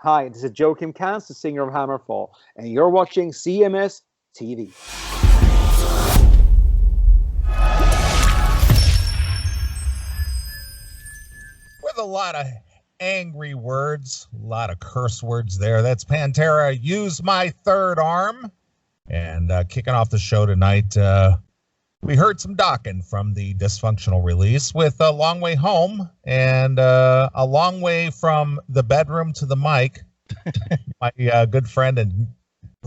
Hi, this is Joachim Kans, the singer of Hammerfall, and you're watching CMS TV. With a lot of angry words, a lot of curse words there. That's Pantera, Use My Third Arm. And kicking off the show tonight, we heard some Dokken from the Dysfunctional release with A Long Way Home and A Long Way from the Bedroom to the Mic. My good friend and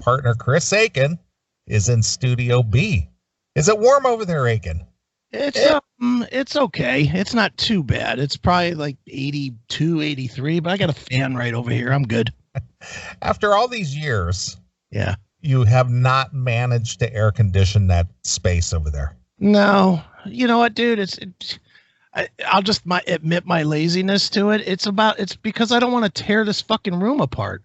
partner Chris Aiken is in Studio B. Is it warm over there, Aiken? It's okay. It's not too bad. It's probably like 82, 83, but I got a fan right over here. I'm good. After all these years, yeah, you have not managed to air condition that space over there. No, you know what, dude? I'll just admit my laziness to it. It's because I don't want to tear this fucking room apart.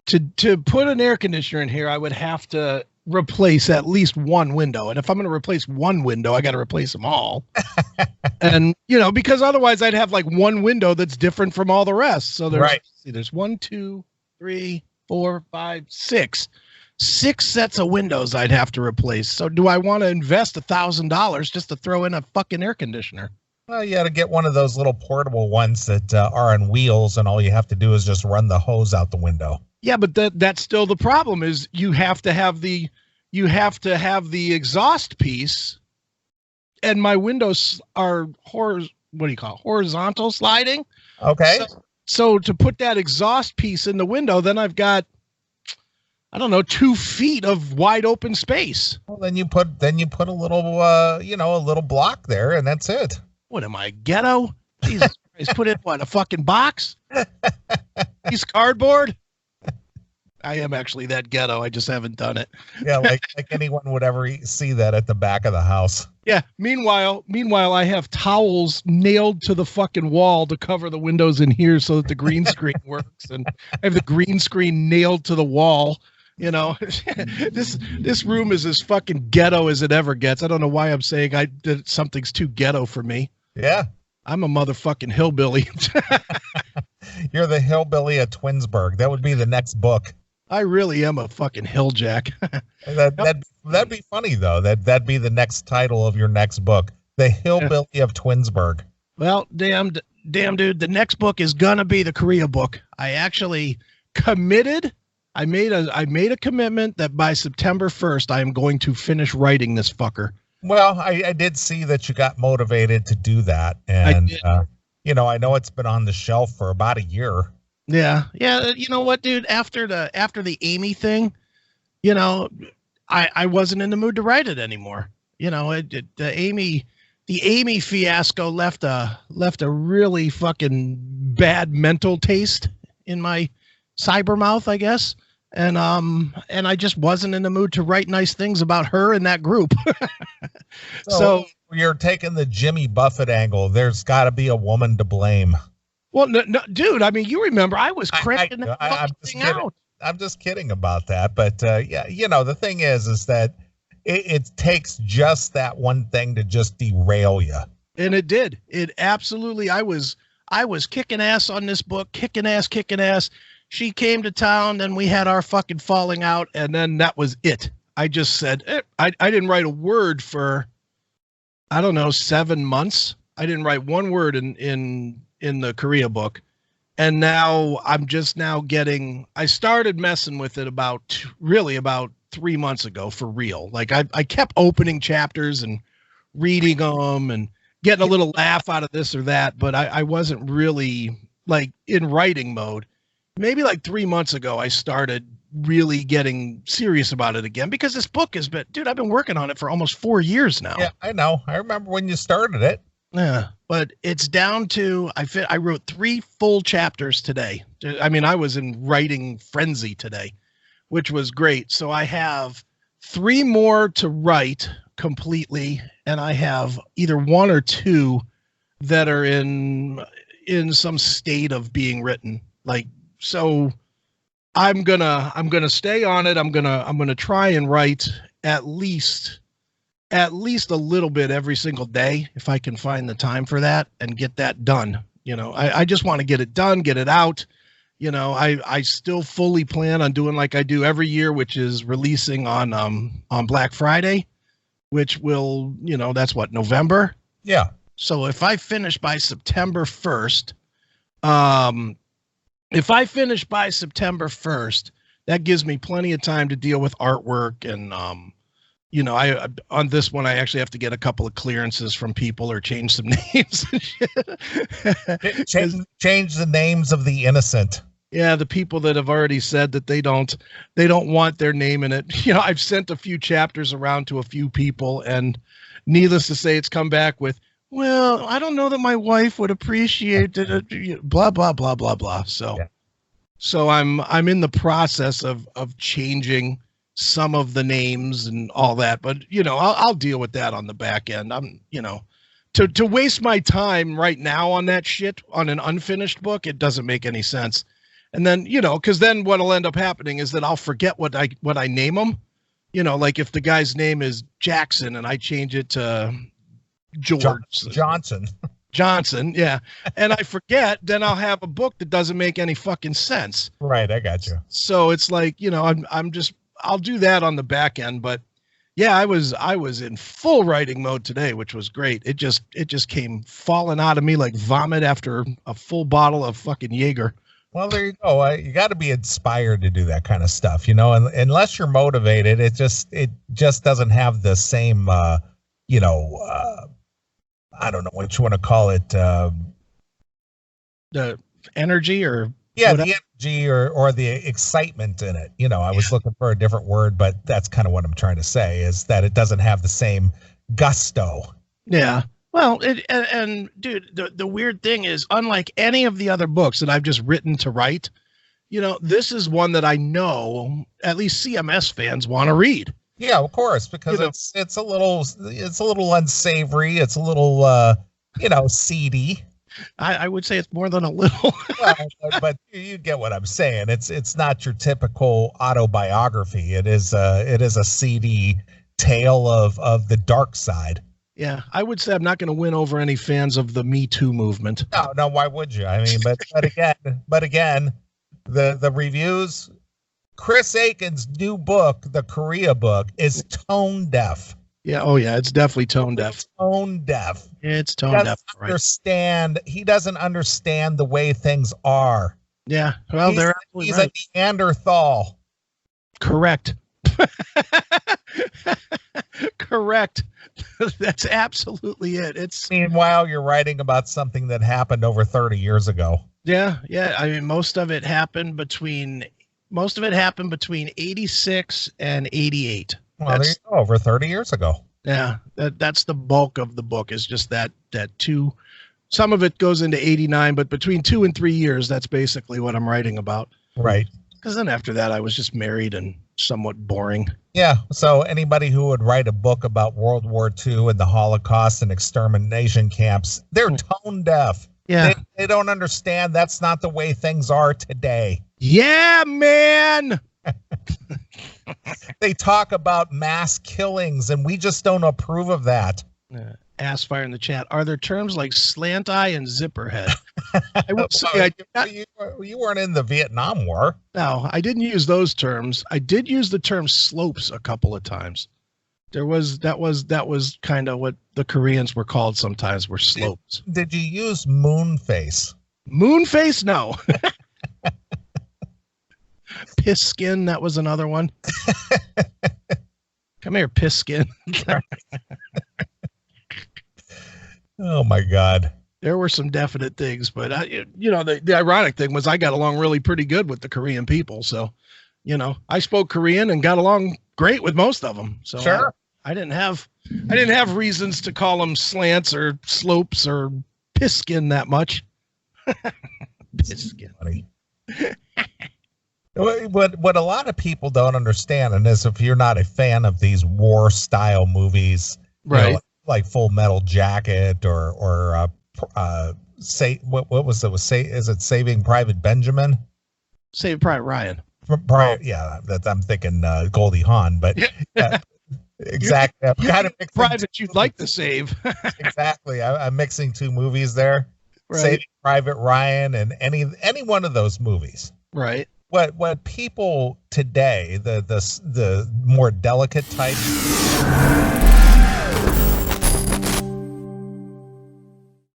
To put an air conditioner in here, I would have to replace at least one window. And if I'm going to replace one window, I got to replace them all. And, because otherwise I'd have like one window that's different from all the rest. So there's 1, 2, 3, 4, 5, 6. 6 sets of windows I'd have to replace. So do I want to invest $1,000 just to throw in a fucking air conditioner? Well, you got to get one of those little portable ones that are on wheels, and all you have to do is just run the hose out the window. Yeah, but that's still the problem. Is you have to have the exhaust piece, and my windows are horizontal sliding. Okay. So to put that exhaust piece in the window, then I've got, I don't know, 2 feet of wide open space. Well, then you put a little a little block there, and that's it. What am I, ghetto? Jesus Christ, put in what, a fucking box? Piece of cardboard? I am actually that ghetto. I just haven't done it. Yeah, like anyone would ever see that at the back of the house. Yeah. Meanwhile, I have towels nailed to the fucking wall to cover the windows in here so that the green screen works, and I have the green screen nailed to the wall. This room is as fucking ghetto as it ever gets. I don't know why I'm saying that something's too ghetto for me. Yeah. I'm a motherfucking hillbilly. You're the hillbilly at Twinsburg. That would be the next book. I really am a fucking hilljack. That'd be funny though. That'd be the next title of your next book, The Hillbilly of Twinsburg. Well, damn, dude. The next book is gonna be the Korea book. I actually committed. I made a commitment that by September 1st, I am going to finish writing this fucker. Well, I did see that you got motivated to do that, and I know it's been on the shelf for about a year. Yeah. You know what, dude? After the Amy thing, I wasn't in the mood to write it anymore. The Amy fiasco left a really fucking bad mental taste in my cyber mouth, I guess. And I just wasn't in the mood to write nice things about her and that group. So you're taking the Jimmy Buffett angle. There's got to be a woman to blame. Well, no, dude. I mean, you remember I was cranking that thing out. I'm just kidding about that. But the thing is that it takes just that one thing to just derail you. And it did. It absolutely. I was kicking ass on this book, kicking ass. She came to town, then we had our fucking falling out, and then that was it. I just said, I didn't write a word for, I don't know, 7 months. I didn't write one word in the Korea book. And now I'm just now I started messing with it about 3 months ago for real. Like I kept opening chapters and reading them and getting a little laugh out of this or that, but I wasn't really like in writing mode. Maybe like 3 months ago, I started really getting serious about it again because this book has been, dude, I've been working on it for almost 4 years now. Yeah, I know. I remember when you started it. Yeah, but it's down to, I wrote 3 full chapters today. I mean, I was in writing frenzy today, which was great. So I have 3 more to write completely, and I have either 1 or 2 that are in some state of being written. So I'm gonna stay on it. I'm gonna try and write at least a little bit every single day if I can find the time for that and get that done. I just want to get it done, get it out, You know, I still fully plan on doing like I do every year, which is releasing on Black Friday, which will, you know, that's what, November? Yeah. So if I finish by September 1st, that gives me plenty of time to deal with artwork and, you know, I on this one, I actually have to get a couple of clearances from people or change some names. Change the names of the innocent. Yeah, the people that have already said that they don't want their name in it. You know, I've sent a few chapters around to a few people, and needless to say, it's come back with, well, I don't know that my wife would appreciate it. Blah blah blah blah blah. So, yeah. So I'm in the process of changing some of the names and all that, but you know, I'll deal with that on the back end. I'm, you know, to waste my time right now on that shit on an unfinished book, it doesn't make any sense. And then, you know, because then what'll end up happening is that I'll forget what I name them. You know, like if the guy's name is Jackson and I change it to George Johnson, yeah, and I forget, then I'll have a book that doesn't make any fucking sense. Right, I got you. So it's like, you know, I'll do that on the back end, but yeah, I was in full writing mode today, which was great. It just came falling out of me like vomit after a full bottle of fucking Jaeger. Well, there you go. You got to be inspired to do that kind of stuff, you know. And unless you're motivated, it just doesn't have the same, you know, I don't know what you want to call it. The energy or yeah, whatever. The energy or the excitement in it. You know, I was looking for a different word, but that's kind of what I'm trying to say is that it doesn't have the same gusto. Yeah. Well, and dude, the weird thing is, unlike any of the other books that I've just written to write, you know, this is one that I know at least CMS fans want to read. Yeah, of course, because it's a little unsavory. It's a little, you know, seedy. I would say it's more than a little. Well, but you get what I'm saying. It's not your typical autobiography. It is a seedy tale of the dark side. Yeah, I would say I'm not going to win over any fans of the Me Too movement. No, why would you? I mean, but again, the reviews. Chris Aiken's new book, the Korea book, is tone deaf. Yeah, oh yeah, it's definitely tone deaf. Tone deaf. It's tone deaf. He doesn't understand the way things are. Yeah, well, he's right. A Neanderthal. Correct. Correct. That's absolutely it. Meanwhile, you're writing about something that happened over 30 years ago. Yeah. I mean, most of it happened between 86 and 88. Well, there you go, over 30 years ago. Yeah, that's the bulk of the book is just that two. Some of it goes into 89, but between 2 and 3 years, that's basically what I'm writing about. Right. Because then after that, I was just married and somewhat boring. Yeah. So anybody who would write a book about World War II and the Holocaust and extermination camps, they're tone deaf. Yeah. They don't understand that's not the way things are today. Yeah, man. They talk about mass killings, and we just don't approve of that. Ass fire in the chat. Are there terms like slant eye and zipper head? I would say you weren't in the Vietnam War. No, I didn't use those terms. I did use the term slopes a couple of times. That was kind of what the Koreans were called sometimes, were slopes. Did you use moon face? Moon face? No. Piss skin, that was another one. Come here, piss skin. Oh my God. There were some definite things, but you know, the ironic thing was I got along really pretty good with the Korean people. So, you know, I spoke Korean and got along great with most of them. So sure. I didn't have reasons to call them slants or slopes or piss skin that much. Piss skin. What a lot of people don't understand, and is if you're not a fan of these war style movies, right? You know, like Full Metal Jacket or say what was it? Is it Saving Private Benjamin? Saving Private Ryan. Yeah, I'm thinking Goldie Hawn, but yeah, exactly. I'm kind of private you'd like to save. Exactly. I'm mixing two movies there. Right. Saving Private Ryan and any one of those movies. Right. What people today, the more delicate type,